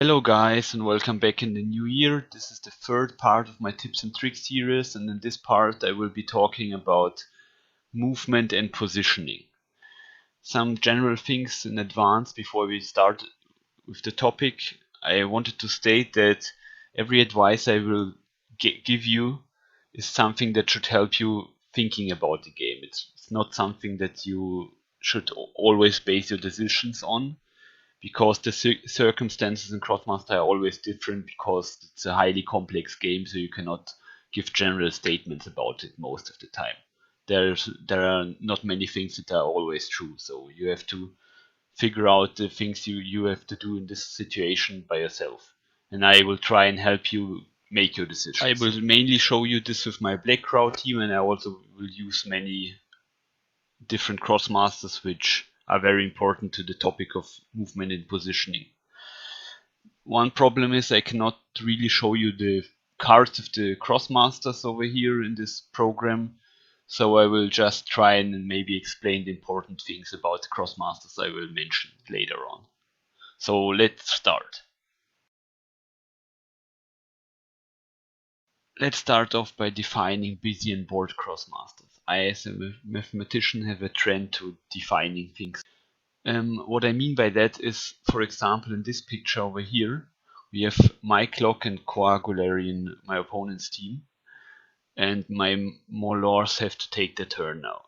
Hello guys and welcome back in the new year. This is the third part of my tips and tricks series, and in this part I will be talking about movement and positioning. Some general things in advance before we start with the topic. I wanted to state that every advice I will give you is something that should help you thinking about the game. It's not something that you should always base your decisions on, because the circumstances in Krosmaster are always different, because it's a highly complex game, so you cannot give general statements about it most of the time. There are not many things that are always true, so you have to figure out the things you have to do in this situation by yourself. And I will try and help you make your decisions. I will mainly show you this with my Black Crowd team, and I also will use many different Krosmasters which are very important to the topic of movement and positioning. One problem is I cannot really show you the cards of the Krosmasters over here in this program, so I will just try and maybe explain the important things about the Krosmasters I will mention later on. So let's start. Let's start off by defining busy and bored Krosmasters. I, as a mathematician, have a trend to defining things. What I mean by that is, for example, in this picture over here, we have my clock and coagulary in my opponent's team, and my Molars have to take their turn now.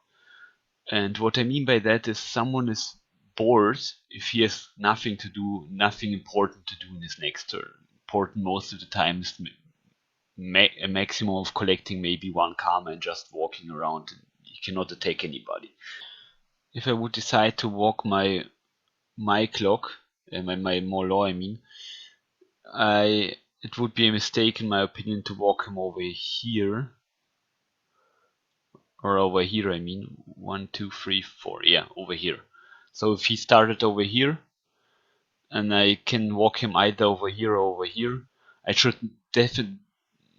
And what I mean by that is, someone is bored if he has nothing to do, nothing important to do in his next turn. Important most of the time is a maximum of collecting maybe one karma and just walking around. He cannot attack anybody. If I would decide to walk my clock, my Molar, I mean, it would be a mistake in my opinion to walk him over here, or over here, I mean, 1, 2, 3, 4, yeah, over here. So if he started over here, and I can walk him either over here or over here, I should definitely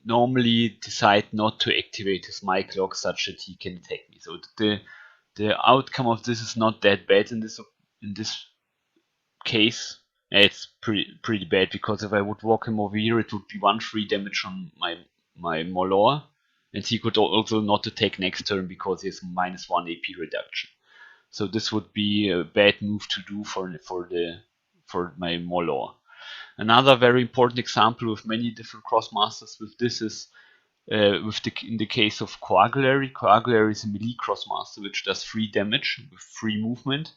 normally decide not to activate his my clock such that he can attack me. So the outcome of this is not that bad in this case. It's pretty bad, because if I would walk him over here, it would be 1 free damage on my Molar, and he could also not attack next turn because he has -1 AP reduction. So this would be a bad move to do for my Molar. Another very important example with many different Krosmasters with this is in the case of Coagulary. Coagulary is a melee Krosmaster which does 3 damage with 3 movement.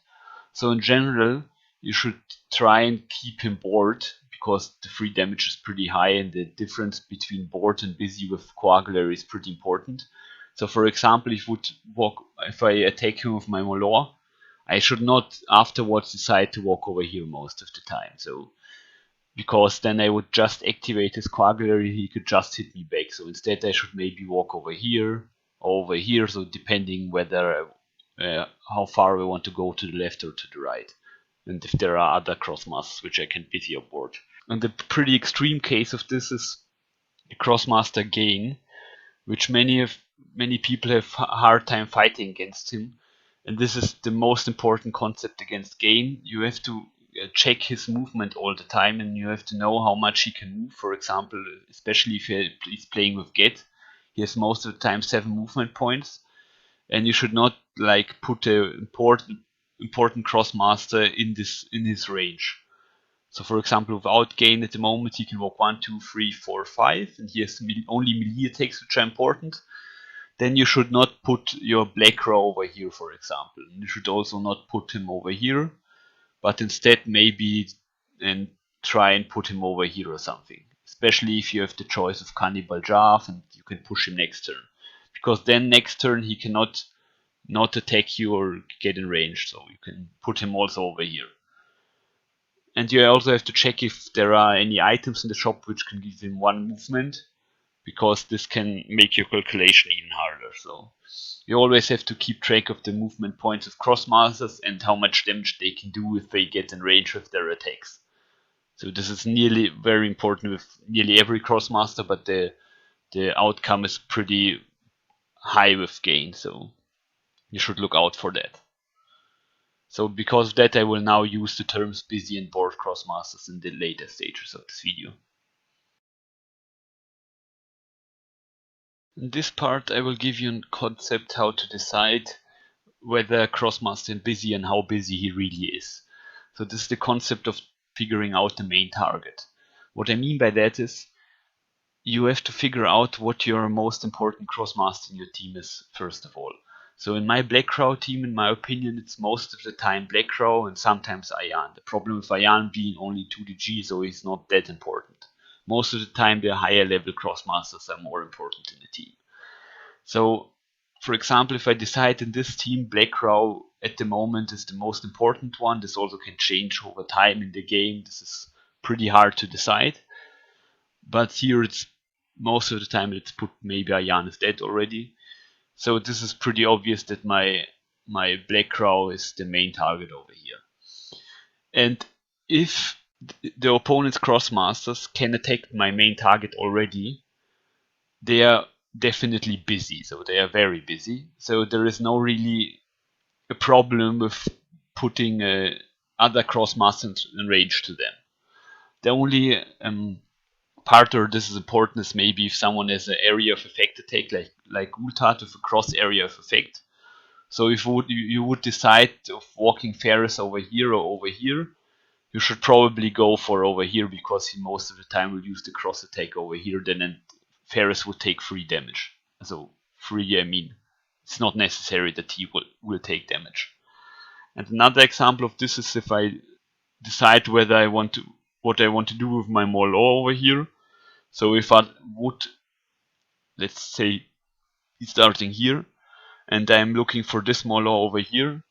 So in general, you should try and keep him bored, because the 3 damage is pretty high, and the difference between bored and busy with Coagulary is pretty important. So for example, if I attack him with my Molar, I should not afterwards decide to walk over here most of the time. So because then I would just activate his Coagulary, he could just hit me back. So instead I should maybe walk over here or over here, so depending whether how far I want to go to the left or to the right, and if there are other Krosmasters which I can busy aboard. And the pretty extreme case of this is the Krosmaster Gain, which many people have a hard time fighting against him. And this is the most important concept against Gain. You have to check his movement all the time, and you have to know how much he can move. For example, especially if he's playing with Get, he has most of the time 7 movement points, and you should not like put a important Krosmaster in his range. So for example, without Gain at the moment, he can walk 1, 2, 3, 4, 5, and he has only melee attacks which are important. Then you should not put your Black Crow over here, for example. You should also not put him over here, but instead maybe and try and put him over here or something. Especially if you have the choice of Cannibal Jarf and you can push him next turn. Because then next turn he cannot not attack you or get in range, so you can put him also over here. And you also have to check if there are any items in the shop which can give him 1 movement, because this can make your calculation even harder. So you always have to keep track of the movement points of Krosmasters and how much damage they can do if they get in range with their attacks. So this is very important with nearly every Krosmaster, but the outcome is pretty high with Gain, so you should look out for that. So because of that, I will now use the terms busy and bored Krosmasters in the later stages of this video. In this part, I will give you a concept how to decide whether Krosmaster is busy and how busy he really is. So this is the concept of figuring out the main target. What I mean by that is you have to figure out what your most important Krosmaster in your team is first of all. So in my Black Crow team, in my opinion, it's most of the time Black Crow and sometimes Ayan. The problem with Ayan being only 2DG, so he's not that important. Most of the time the higher level Krosmasters are more important in the team. So, for example, if I decide in this team Black Crow at the moment is the most important one, this also can change over time in the game. This is pretty hard to decide. But here it's most of the time it's put maybe Ayan is dead already. So this is pretty obvious that my Black Crow is the main target over here. And if the opponent's Krosmasters can attack my main target already, they are definitely busy, so they are very busy. So there is no really a problem with putting other Krosmasters in range to them. The only part where this is important is maybe if someone has an area of effect attack, like Ultat with a cross area of effect. So if you would decide of walking Ferris over here or over here, you should probably go for over here because he most of the time will use the cross attack over here. Then Ferris would take 3 damage. So 3, I mean, it's not necessary that he will take damage. And another example of this is if I decide whether what I want to do with my Molo over here. So if I would, let's say, starting here, and I'm looking for this Molo over here,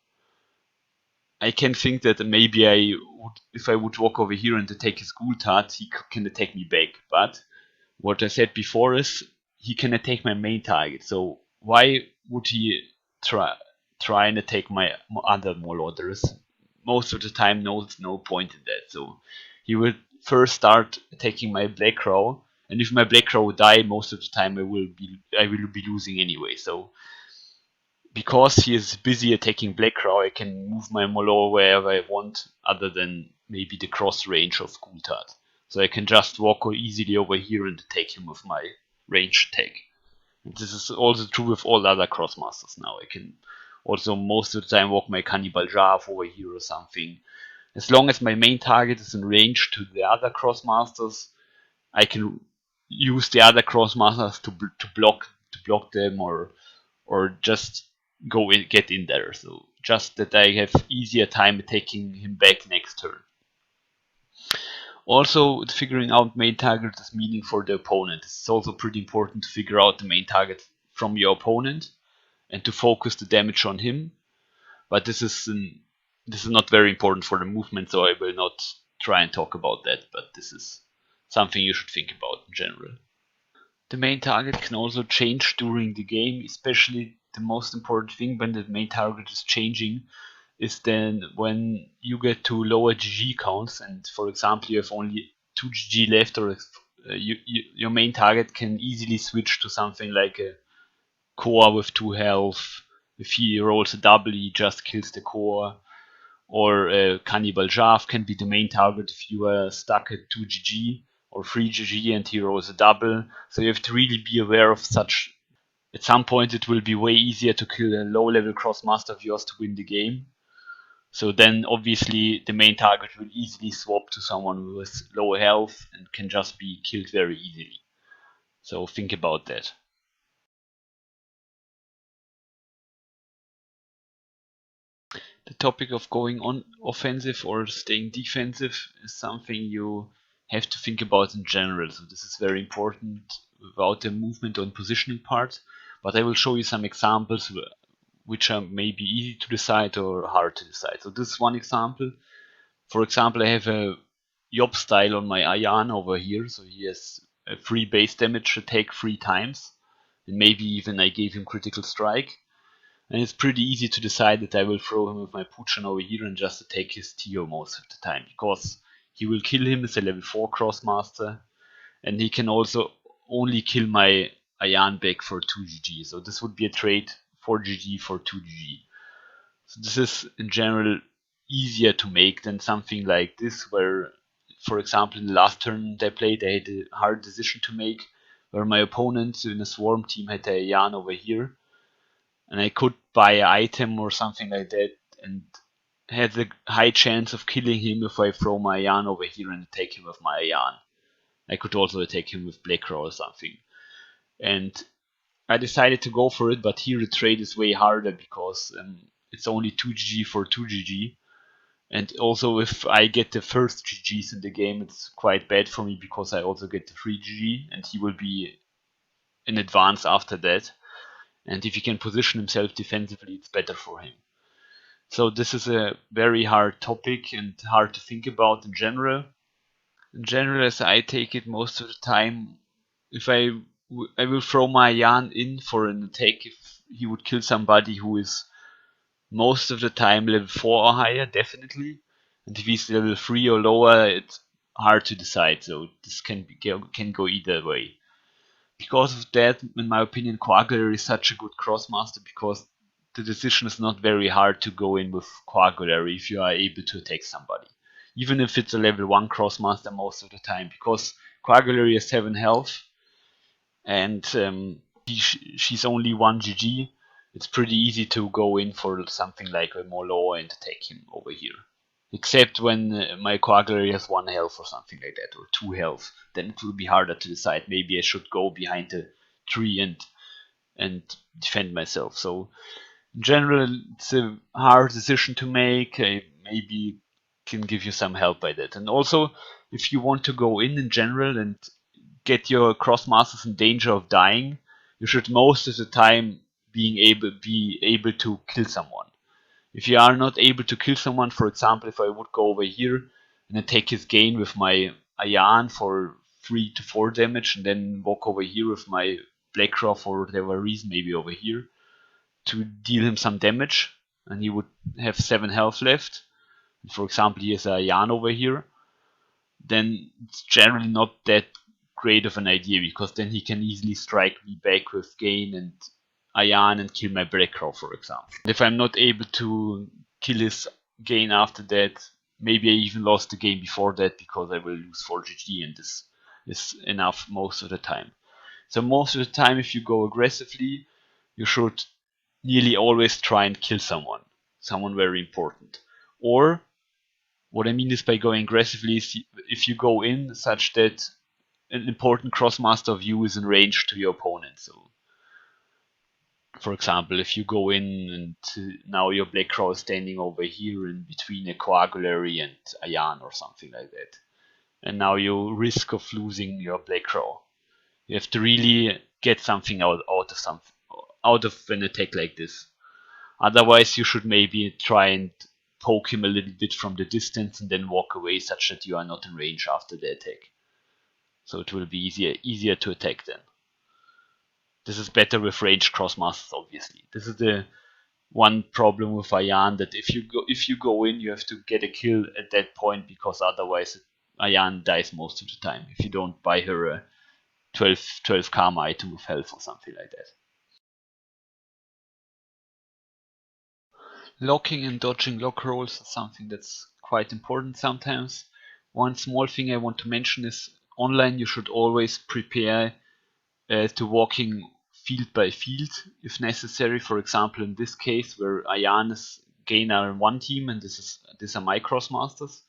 I can think that maybe if I would walk over here and attack his Gultat, he can attack me back. But what I said before is he can attack my main target. So why would he try and attack my other Molo? There is most of the time no point in that. So he will first start attacking my Black Crow, and if my Black Crow would die, most of the time I will be losing anyway. So because he is busy attacking Black Crow, I can move my Molo wherever I want, other than maybe the cross range of Gultat. So I can just walk easily over here and attack him with my range attack. And this is also true with all other Krosmasters now. I can also most of the time walk my Cannibal Jav over here or something. As long as my main target is in range to the other Krosmasters, I can use the other Krosmasters to block them or just get in there. So just that I have easier time taking him back next turn. Also, figuring out main target is meaning for the opponent. It's also pretty important to figure out the main target from your opponent and to focus the damage on him. But this is not very important for the movement, so I will not try and talk about that. But this is something you should think about in general. The main target can also change during the game, especially the most important thing when the main target is changing is then when you get to lower GG counts and for example you have only 2 GG left, or your main target can easily switch to something like a core with 2 health. If he rolls a double, he just kills the core. Or Cannibal Jav can be the main target if you are stuck at 2 GG or 3 GG and he rolls a double. So you have to really be aware of such. At some point it will be way easier to kill a low level Krosmaster of yours to win the game. So then obviously the main target will easily swap to someone with lower health and can just be killed very easily. So think about that. The topic of going on offensive or staying defensive is something you have to think about in general. So this is very important without the movement and positioning part. But I will show you some examples which are maybe easy to decide or hard to decide. So this is one example. For example, I have a Yob style on my Ayan over here. So he has a free base damage attack 3 times. And maybe even I gave him critical strike. And it's pretty easy to decide that I will throw him with my Puchan over here and just attack his Tio most of the time, because he will kill him as a level 4 Krosmaster, and he can also only kill my Ayan back for 2 GG. So this would be a trade 4 GG for 2 GG. So this is in general easier to make than something like this, where, for example, in the last turn they played, they had a hard decision to make, where my opponent in a swarm team had a yarn over here, and I could buy an item or something like that, and had a high chance of killing him if I throw my yarn over here and attack him with my yarn. I could also attack him with Black Crow or something. And I decided to go for it, but here the trade is way harder because it's only 2GG for 2GG. And also if I get the first GGs in the game, it's quite bad for me because I also get the 3GG and he will be in advance after that. And if he can position himself defensively, it's better for him. So this is a very hard topic and hard to think about in general. In general, as I take it most of the time, if I will throw my yarn in for an attack if he would kill somebody who is most of the time level 4 or higher, definitely. And if he's level 3 or lower, it's hard to decide, so this can go either way. Because of that, in my opinion, Coagulator is such a good Krosmaster because the decision is not very hard to go in with Coagulator if you are able to attack somebody. Even if it's a level 1 Krosmaster most of the time, because Coagulator has 7 health and she's only 1 GG, it's pretty easy to go in for something like a Molo and attack him over here. Except when my Coagulator has 1 health or something like that, or 2 health, then it will be harder to decide. Maybe I should go behind the tree and defend myself. So in general, it's a hard decision to make. I maybe can give you some help by that. And also, if you want to go in general and get your Krosmasters in danger of dying, you should most of the time be able to kill someone. If you are not able to kill someone, for example, if I would go over here and attack his gain with my Ayan for 3 to 4 damage, and then walk over here with my Black Claw for whatever reason, maybe over here, to deal him some damage, and he would have 7 health left. For example, he has a Ayan over here, then it's generally not that great of an idea, because then he can easily strike me back with gain and Ayan and kill my Black Crow, for example. And if I'm not able to kill his gain after that, maybe I even lost the game before that because I will lose 4GG, and this is enough most of the time. So most of the time, if you go aggressively, you should nearly always try and kill someone very important. Or what I mean is by going aggressively is if you go in such that an important Krosmaster of you is in range to your opponent. So for example, if you go in and now your Black Crow is standing over here in between a Coagulary and a Yarn or something like that, and now you risk of losing your Black Crow. You have to really get something out of an attack like this. Otherwise, you should maybe try and poke him a little bit from the distance and then walk away, such that you are not in range after the attack. So it will be easier to attack then. This is better with ranged Krosmasters, obviously. This is the one problem with Ayan, that if you go in, you have to get a kill at that point, because otherwise Ayan dies most of the time if you don't buy her a 12 karma item with health or something like that. Locking and dodging lock rolls is something that's quite important sometimes. One small thing I want to mention is online you should always prepare to walking field by field if necessary. For example, in this case where Ayan is Gain are in one team and these are my Krosmasters.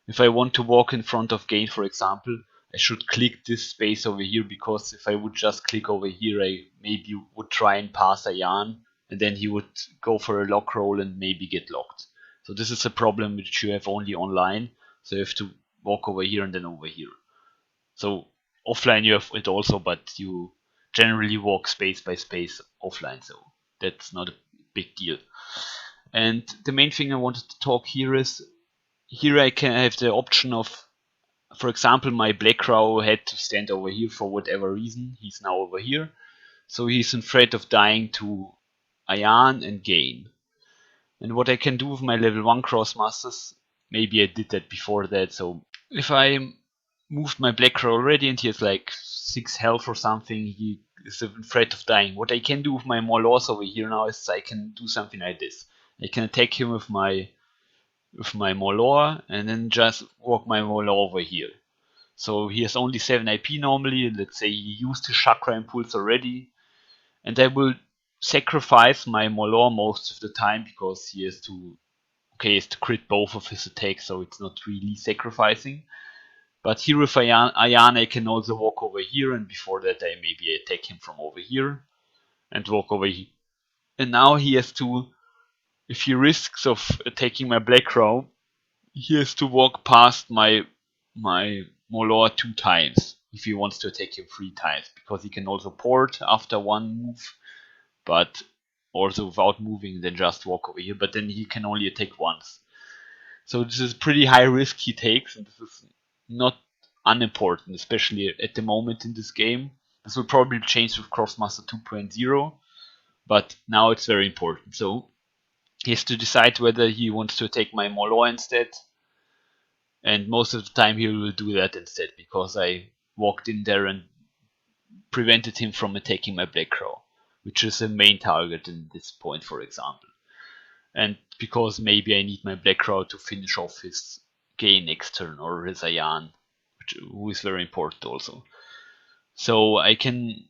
If I want to walk in front of Gain, for example, I should click this space over here, because if I would just click over here, I maybe would try and pass Ayan, and then he would go for a lock roll and maybe get locked. So this is a problem which you have only online, so you have to walk over here and then over here. So offline you have it also, but you generally walk space by space offline, so that's not a big deal. And the main thing I wanted to talk here is, here I can have the option of, for example, my Black Crow had to stand over here for whatever reason. He's now over here, so he's in threat of dying to Ayan and Gain. And what I can do with my level 1 Krosmasters, maybe I did that before that, so if I moved my Black Crow already and he has like 6 health or something, he is in threat of dying. What I can do with my Moloss over here now is I can do something like this. I can attack him with my Molor and then just walk my Molor over here. So he has only 7 IP normally. Let's say he used his Chakra Impulse already, and I will sacrifice my Molor most of the time because he has to crit both of his attacks, so it's not really sacrificing. But here with Ayana I can also walk over here, and before that I maybe attack him from over here and walk over here. And now he has to, if he risks of attacking my Black Crow, he has to walk past my Molor 2 times if he wants to attack him 3 times, because he can also port after one move, but also without moving, then just walk over here, but then he can only attack once. So this is pretty high risk he takes, and this is not unimportant, especially at the moment in this game. This will probably change with Krosmaster 2.0, but now it's very important. So he has to decide whether he wants to attack my Molor instead, and most of the time he will do that instead, because I walked in there and prevented him from attacking my Black Crow, which is a main target in this point, for example. And because maybe I need my Black Crow to finish off his Gay next turn, or his Ayan, who is very important also. So I can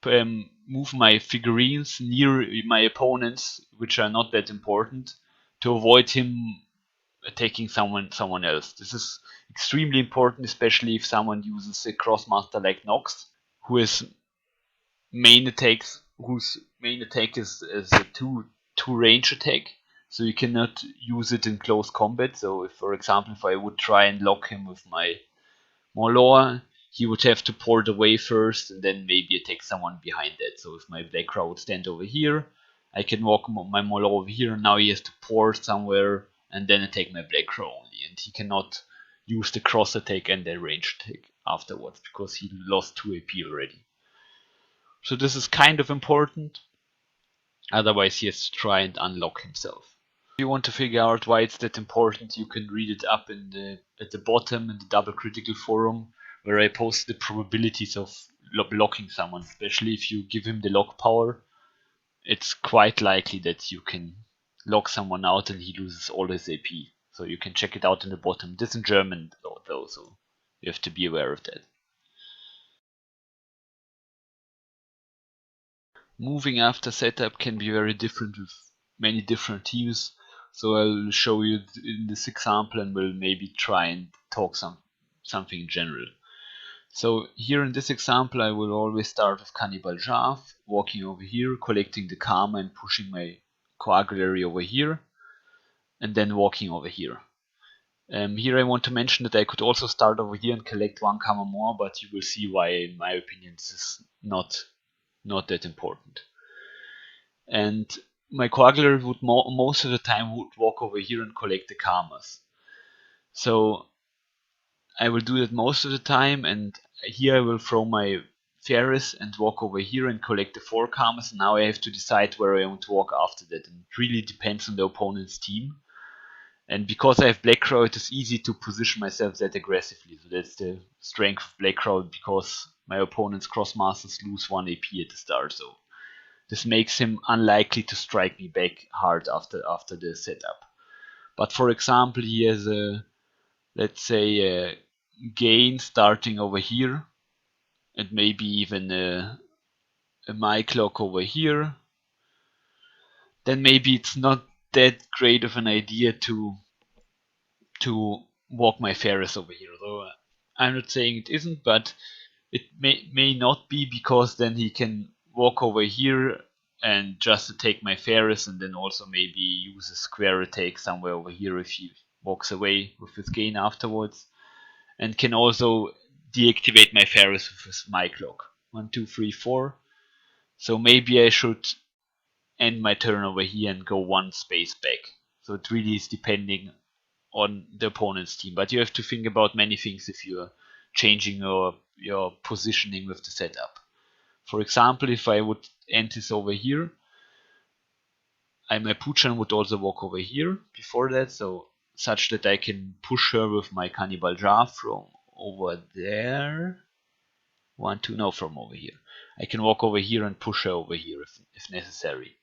move my figurines near my opponents, which are not that important, to avoid him attacking someone else. This is extremely important, especially if someone uses a Krosmaster like Nox, whose main attack is a two range attack, so you cannot use it in close combat. So if, for example, if I would try and lock him with my Molor, he would have to port away first and then maybe attack someone behind that. So if my Black Crow would stand over here, I can walk my Molor over here, and now he has to port somewhere and then attack my Black Crow only, and he cannot use the cross attack and the range attack afterwards because he lost 2 AP already. So this is kind of important, otherwise he has to try and unlock himself. If you want to figure out why it's that important, you can read it up at the bottom in the Double Critical forum, where I post the probabilities of blocking someone, especially if you give him the lock power. It's quite likely that you can lock someone out and he loses all his AP. So you can check it out in the bottom. This is in German though, so you have to be aware of that. Moving after setup can be very different with many different teams. So I'll show you in this example and we'll maybe try and talk something in general. So here in this example I will always start with Cannibal Jav, walking over here, collecting the karma and pushing my coagulary over here, and then walking over here. Here I want to mention that I could also start over here and collect 1 karma more, but you will see why in my opinion this is not that important. And my coagulary would most of the time would walk over here and collect the karmas. So I will do that most of the time, and here I will throw my Ferris and walk over here and collect the 4 karmas. Now I have to decide where I want to walk after that, and it really depends on the opponent's team. And because I have Black Crow, it is easy to position myself that aggressively. So that's the strength of Black Crow, because my opponent's Krosmasters lose 1 AP at the start. So this makes him unlikely to strike me back hard after the setup. But for example, he has a, let's say, a gain starting over here, and maybe even a my clock over here. Then maybe it's not that great of an idea to walk my Ferris over here. Though I'm not saying it isn't, but it may not be, because then he can walk over here and just take my Ferris, and then also maybe use a square attack somewhere over here if he walks away with his gain afterwards, and can also deactivate my Ferris with his my clock. 1, 2, 3, 4. So maybe I should end my turn over here and go 1 space back. So it really is depending on the opponent's team, but you have to think about many things if you're changing your positioning with the setup. For example, if I would end this over here, my Puchan would also walk over here before that, so such that I can push her with my Cannibal Jav from over there. 1, 2, no, from over here. I can walk over here and push her over here if necessary.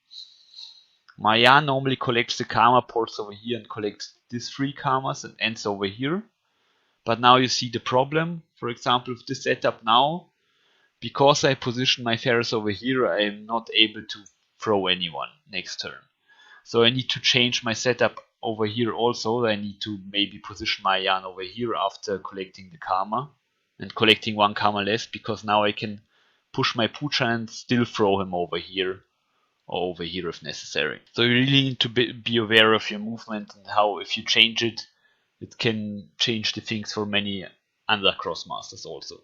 Maya normally collects the karma ports over here and collects these 3 karmas and ends over here. But now you see the problem. For example, with this setup now, because I position my Ferris over here, I am not able to throw anyone next turn. So I need to change my setup over here also. I need to maybe position my Yan over here after collecting the karma and collecting 1 karma less, because now I can push my Pucha and still throw him over here or over here if necessary. So you really need to be aware of your movement and how, if you change it, it can change the things for many other Krosmasters also.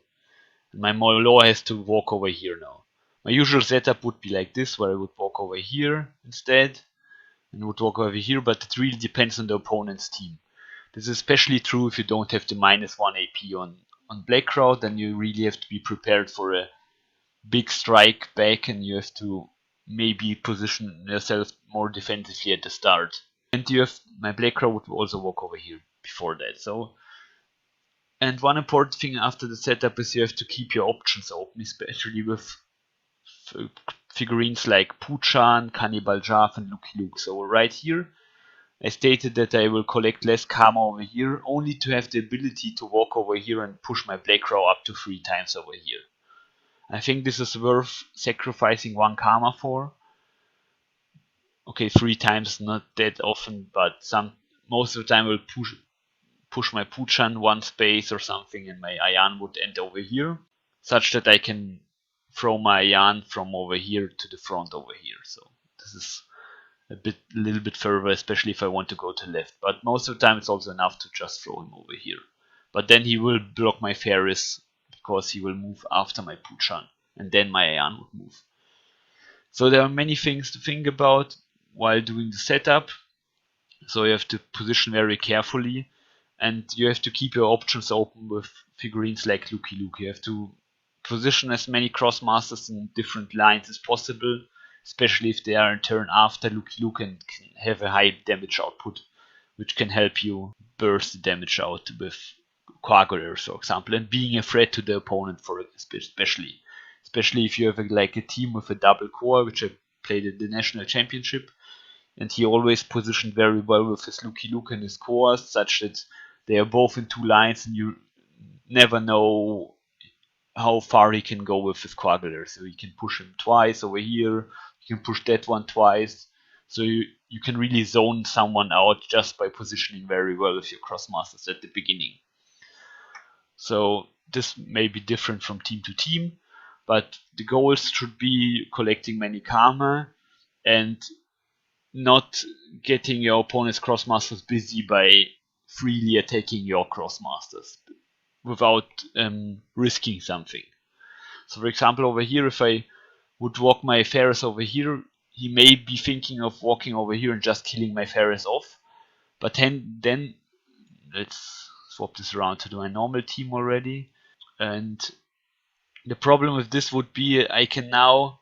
And my Molo has to walk over here now. My usual setup would be like this, where I would walk over here instead and would walk over here, but it really depends on the opponent's team. This is especially true if you don't have the -1 AP on Black Crowd, then you really have to be prepared for a big strike back and you have to maybe position yourself more defensively at the start. And you have, my Black Crowd would also walk over here before that. So, and one important thing after the setup is you have to keep your options open, especially with figurines like Puchan, Cannibal Jav and Lucky Luke. So right here, I stated that I will collect less karma over here, only to have the ability to walk over here and push my Black Crow up to 3 times over here. I think this is worth sacrificing 1 karma for. Okay, 3 times not that often, but most of the time I will push my Puchan 1 space or something, and my Ayan would end over here, such that I can throw my Ayan from over here to the front over here. So this is a little bit further, especially if I want to go to left. But most of the time it's also enough to just throw him over here. But then he will block my Ferris, because he will move after my Puchan, and then my Ayan would move. So there are many things to think about while doing the setup. So you have to position very carefully, and you have to keep your options open with figurines like Lucky Luke. You have to position as many Krosmasters in different lines as possible, especially if they are in turn after Lucky Luke and can have a high damage output, which can help you burst the damage out with Coagulars, for example, and being a threat to the opponent, for especially if you have like a team with a double core, which I played at the national championship, and he always positioned very well with his Lucky Luke and his cores, such that they are both in 2 lines, and you never know how far he can go with his Coagulator. So you can push him twice over here, you can push that one twice, so you can really zone someone out just by positioning very well with your Krosmasters at the beginning. So this may be different from team to team, but the goals should be collecting many karma and not getting your opponent's Krosmasters busy by freely attacking your Krosmasters without risking something. So for example, over here, if I would walk my Ferris over here, he may be thinking of walking over here and just killing my Ferris off. But then let's swap this around to my normal team already. And the problem with this would be I can now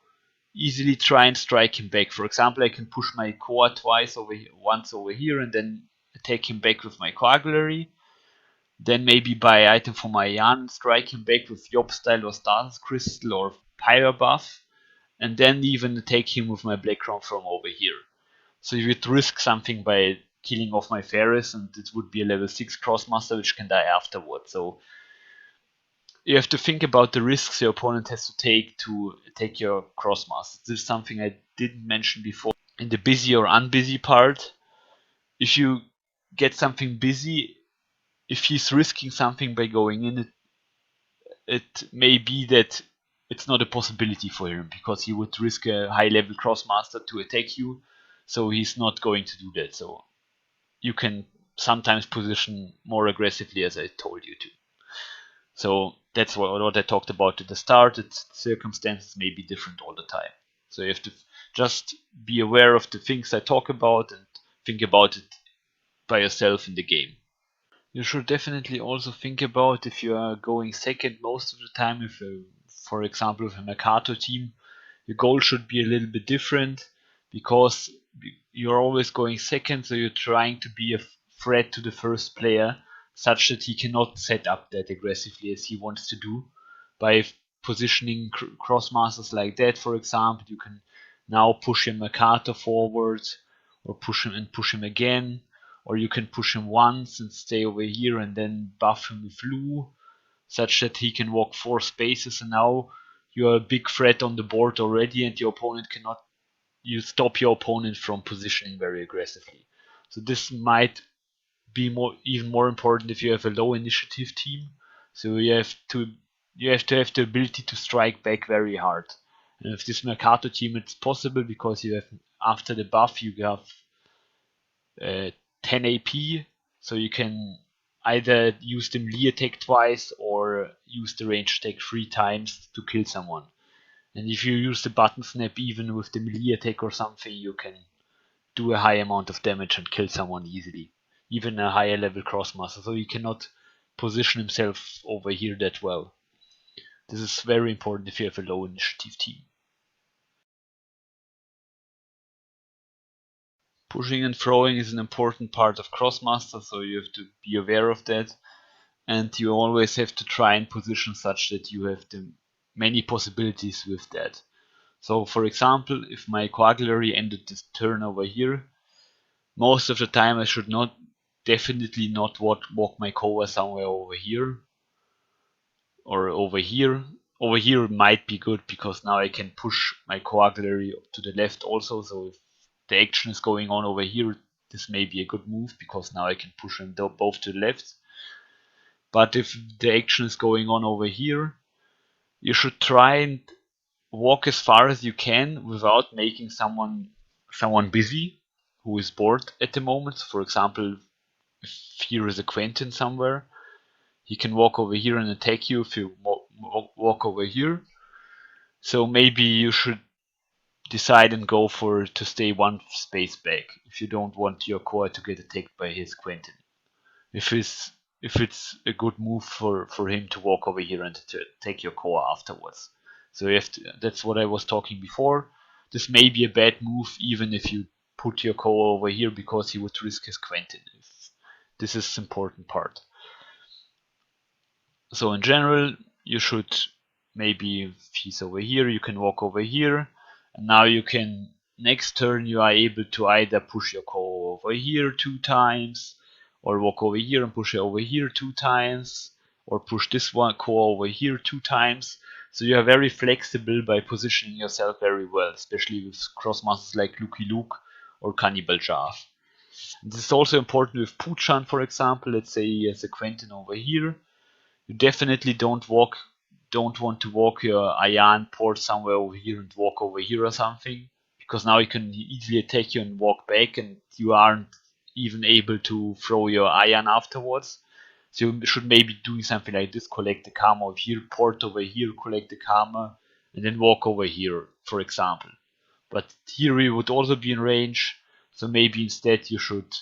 easily try and strike him back. For example, I can push my core twice over here, once over here, and then attack him back with my Coagulary. Then maybe buy an item for my Yan, strike him back with Yob Style or Status Crystal or Pyre Buff, and then even attack him with my Black Crown from over here. So you would risk something by killing off my Ferris, and it would be a level 6 Krosmaster which can die afterwards. So you have to think about the risks your opponent has to take your Krosmaster. This is something I didn't mention before. In the busy or unbusy part, if you get something busy, if he's risking something by going in, it may be that it's not a possibility for him, because he would risk a high level Krosmaster to attack you, so he's not going to do that. So you can sometimes position more aggressively, as I told you to. So that's what I talked about at the start. Its circumstances may be different all the time. So you have to just be aware of the things I talk about and think about it by yourself in the game. You should definitely also think about if you are going second most of the time. If, for example, with a Mercato team, your goal should be a little bit different, because you're always going second, so you're trying to be a threat to the first player, such that he cannot set up that aggressively as he wants to do. By positioning Krosmasters like that, for example, you can Now push your Mercator forward, or push him again, or you can push him once and stay over here and then buff him with Lu, such that he can walk 4 spaces, and now you're a big threat on the board already, and your opponent cannot. You stop your opponent from positioning very aggressively. So this might be even more important if you have a low initiative team. So you have to have the ability to strike back very hard. And with this Mercato team, it's possible because you have, after the buff, you have 10 AP, so you can either use the melee attack twice or use the range attack 3 times to kill someone. And if you use the button snap even with the melee attack or something, you can do a high amount of damage and kill someone easily. Even a higher level Krosmaster, so he cannot position himself over here that well. This is very important if you have a low initiative team. Pushing and throwing is an important part of Krosmaster, so you have to be aware of that. And you always have to try and position such that you have the many possibilities with that. So for example, if my Coagulary ended this turn over here, most of the time I should definitely not walk my Koa somewhere over here or over here. Over here might be good because now I can push my Coagulary to the left also, so if the action is going on over here, this may be a good move because now I can push them both to the left. But if the action is going on over here, you should try and walk as far as you can without making someone busy who is bored at the moment. For example, if here is a Quentin somewhere, he can walk over here and attack you if you walk over here. So maybe you should decide and go to stay 1 space back if you don't want your core to get attacked by his Quentin. If it's a good move for him to walk over here and to take your core afterwards. So that's what I was talking before. This may be a bad move even if you put your core over here because he would risk his Quentin. This is the important part. So in general, you should maybe, if he's over here, you can walk over here. And now you can, next turn you are able to either push your core over here 2 times, or walk over here and push it over here 2 times, or push this one core over here 2 times. So you are very flexible by positioning yourself very well, especially with Krosmasters like Lucky Luke or Cannibal Jarf. This is also important with Puchan, for example. Let's say he has a Quentin over here. You definitely don't want to walk your Ayan port somewhere over here and walk over here or something, because now he can easily attack you and walk back, and you aren't even able to throw your Ayan afterwards. So you should maybe do something like this: collect the karma over here, port over here, collect the karma, and then walk over here, for example. But here he would also be in range, so maybe instead you should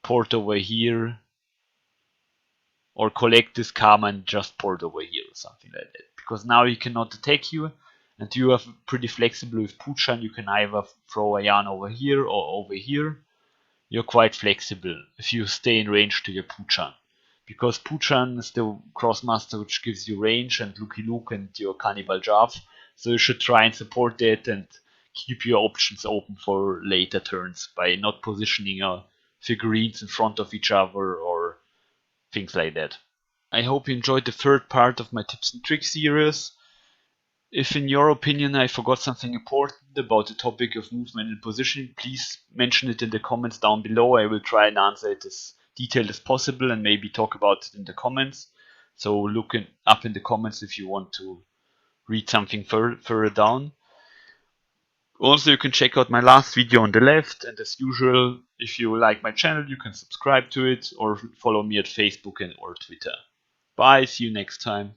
port over here, or collect this karma and just port over here or something like that. Because now he cannot attack you, and you are pretty flexible with Puchan. You can either throw a yarn over here or over here. You're quite flexible if you stay in range to your Puchan. Because Puchan is the Krosmaster which gives you range, and Lucky Luke and your Cannibal Jarf. So you should try and support that and keep your options open for later turns by not positioning your figurines in front of each other or things like that. I hope you enjoyed the 3rd part of my tips and tricks series. If in your opinion I forgot something important about the topic of movement and positioning, please mention it in the comments down below. I will try and answer it as detailed as possible and maybe talk about it in the comments. So look up in the comments if you want to read something further down. Also, you can check out my last video on the left, and as usual, if you like my channel, you can subscribe to it or follow me at Facebook or Twitter. Bye, see you next time.